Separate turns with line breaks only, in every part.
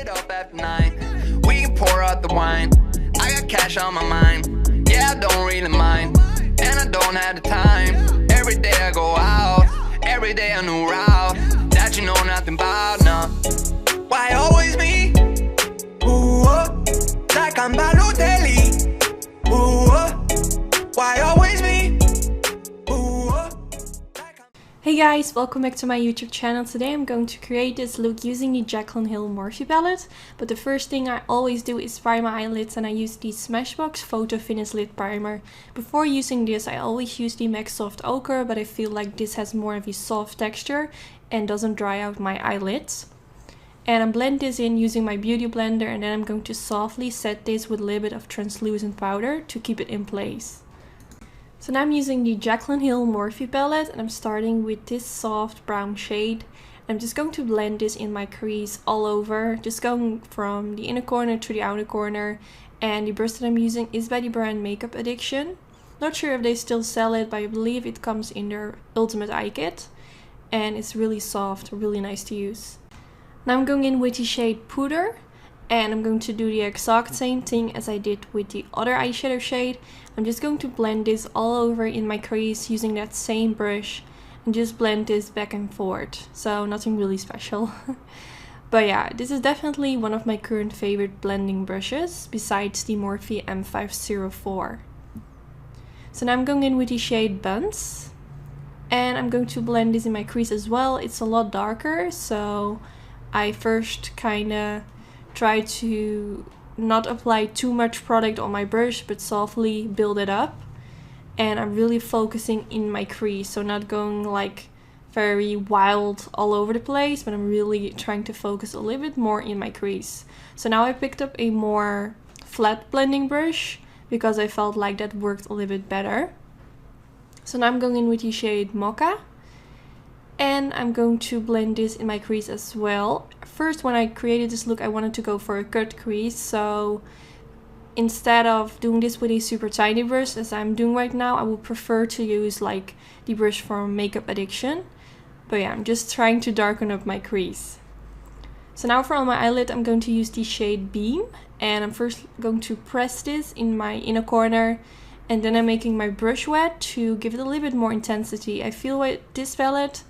it up after 9. We can pour out the wine. I got cash on my mind. Yeah, I don't really mind, and I don't have the time. Every day I go out, every day a new route that you know nothing about, no. Why always me? Ooh, like I'm Balotelli. Ooh, why always me?
Hey guys, welcome back to my YouTube channel. Today I'm going to create this look using the Jaclyn Hill Morphe palette. But the first thing I always do is prime my eyelids, and I use the Smashbox Photo Finish Lid Primer. Before using this I always use the MAC Soft Ochre, but I feel like this has more of a soft texture and doesn't dry out my eyelids. And I blend this in using my beauty blender, and then I'm going to softly set this with a little bit of translucent powder to keep it in place. So now I'm using the Jaclyn Hill Morphe palette, and I'm starting with this soft brown shade. I'm just going to blend this in my crease all over, just going from the inner corner to the outer corner. And the brush that I'm using is by the brand Makeup Addiction. Not sure if they still sell it, but I believe it comes in their Ultimate Eye Kit. And it's really soft, really nice to use. Now I'm going in with the shade Puder. And I'm going to do the exact same thing as I did with the other eyeshadow shade. I'm just going to blend this all over in my crease using that same brush and just blend this back and forth. So nothing really special. But yeah, this is definitely one of my current favorite blending brushes besides the Morphe M504. So now I'm going in with the shade Buns. And I'm going to blend this in my crease as well. It's a lot darker, so I first kinda try to not apply too much product on my brush, but softly build it up. And I'm really focusing in my crease, so not going like very wild all over the place, but I'm really trying to focus a little bit more in my crease. So now I picked up a more flat blending brush because I felt like that worked a little bit better. So now I'm going in with the shade Mocha. And I'm going to blend this in my crease as well. First, when I created this look, I wanted to go for a cut crease. So instead of doing this with a super tiny brush, as I'm doing right now, I would prefer to use like the brush from Makeup Addiction. But yeah, I'm just trying to darken up my crease. So now for on my eyelid, I'm going to use the shade Beam. And I'm first going to press this in my inner corner. And then I'm making my brush wet to give it a little bit more intensity. I feel with this palette,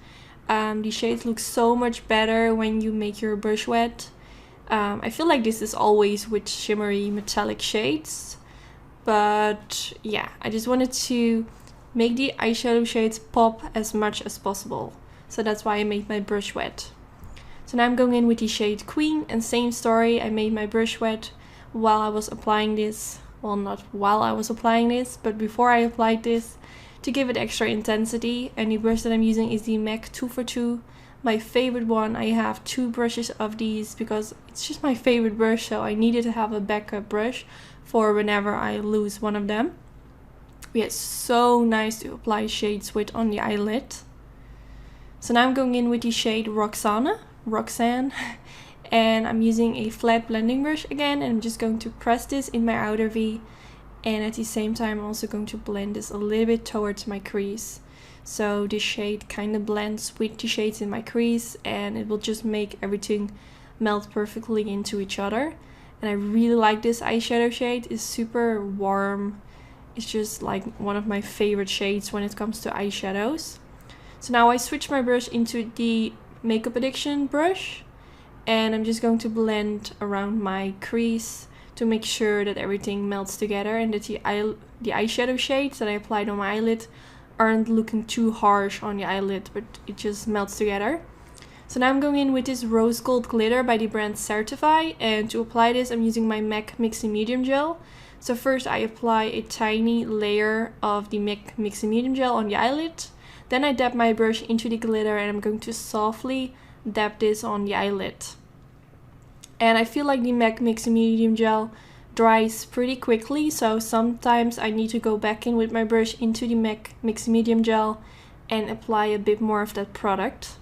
the shades look so much better when you make your brush wet. I feel like this is always with shimmery metallic shades. But yeah, I just wanted to make the eyeshadow shades pop as much as possible. So that's why I made my brush wet. So now I'm going in with the shade Queen, and same story. I made my brush wet while I was applying this. Well, not while I was applying this, but before I applied this, to give it extra intensity. And the brush that I'm using is the MAC 242, my favorite one. I have two brushes of these because it's just my favorite brush, so I needed to have a backup brush for whenever I lose one of them. Yeah, it's so nice to apply shades with on the eyelid. So now I'm going in with the shade Roxanne, and I'm using a flat blending brush again, and I'm just going to press this in my outer V. And at the same time, I'm also going to blend this a little bit towards my crease. So this shade kind of blends with the shades in my crease, and it will just make everything melt perfectly into each other. And I really like this eyeshadow shade. It's super warm. It's just like one of my favorite shades when it comes to eyeshadows. So now I switch my brush into the Makeup Addiction brush. And I'm just going to blend around my crease to make sure that everything melts together and that the eyeshadow shades that I applied on my eyelid aren't looking too harsh on the eyelid, but it just melts together. So now I'm going in with this Rose Gold Glitter by the brand Certify, and to apply this I'm using my MAC Mixing Medium Gel. So first I apply a tiny layer of the MAC Mixing Medium Gel on the eyelid, then I dab my brush into the glitter, and I'm going to softly dab this on the eyelid. And I feel like the MAC Mixing Medium Gel dries pretty quickly, so sometimes I need to go back in with my brush into the MAC Mixing Medium Gel and apply a bit more of that product.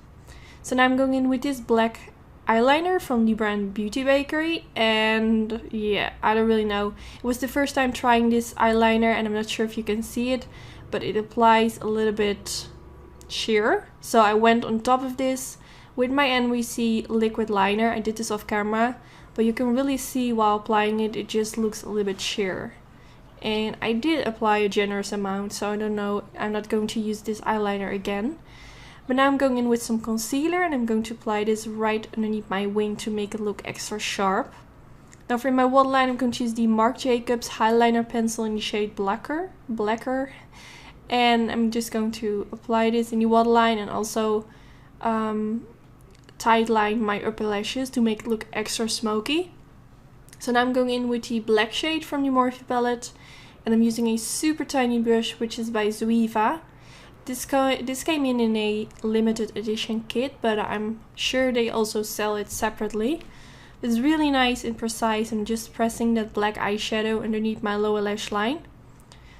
So now I'm going in with this black eyeliner from the brand Beauty Bakery, and yeah, I don't really know. It was the first time trying this eyeliner, and I'm not sure if you can see it, but it applies a little bit sheer. So I went on top of this With my NYC liquid liner, I did this off camera, but you can really see while applying it, it just looks a little bit sheer. And I did apply a generous amount, so I don't know, I'm not going to use this eyeliner again. But now I'm going in with some concealer and I'm going to apply this right underneath my wing to make it look extra sharp. Now for my waterline, I'm going to use the Marc Jacobs Highliner Pencil in the shade Blacker. And I'm just going to apply this in the waterline and also tight line my upper lashes to make it look extra smoky. So now I'm going in with the black shade from the Morphe palette, and I'm using a super tiny brush, which is by Zoeva. This came in a limited edition kit, but I'm sure they also sell it separately. It's really nice and precise. I'm just pressing that black eyeshadow underneath my lower lash line.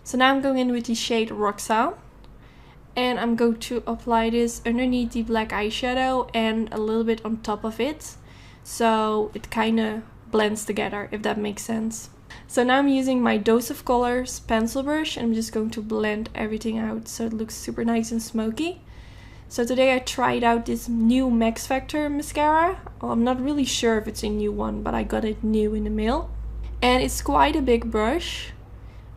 So now I'm going in with the shade Roxanne. And I'm going to apply this underneath the black eyeshadow and a little bit on top of it. So it kind of blends together, if that makes sense. So now I'm using my Dose of Colors pencil brush and I'm just going to blend everything out so it looks super nice and smoky. So today I tried out this new Max Factor mascara. Well, I'm not really sure if it's a new one, but I got it new in the mail. And it's quite a big brush.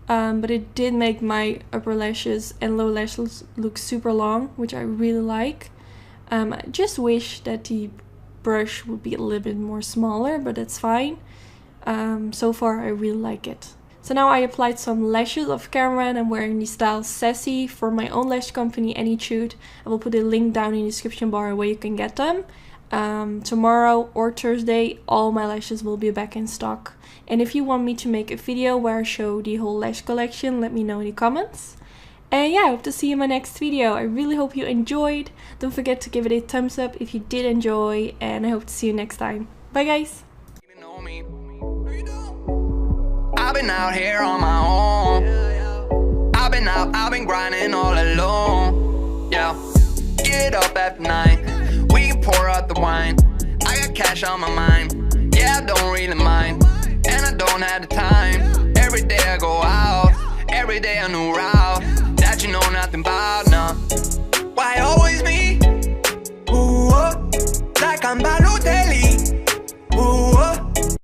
But it did make my upper lashes and lower lashes look super long, which I really like. I just wish that the brush would be a little bit more smaller, but that's fine. So far I really like it. So now I applied some lashes off camera and I'm wearing the style Sassy for my own lash company, Anytude. I will put a link down in the description bar where you can get them. Tomorrow or Thursday all my lashes will be back in stock. And if you want me to make a video where I show the whole lash collection, let me know in the comments. And yeah, I hope to see you in my next video. I really hope you enjoyed. Don't forget to give it a thumbs up if you did enjoy, and I hope to see you next time. Bye guys!
I've been out here on my own. I've been grinding all alone. Yeah, get up after 9. We can pour out the wine. I got cash on my mind. Yeah, I don't really mind. And I don't have the time. Every day I go out, every day a new route that you know nothing about.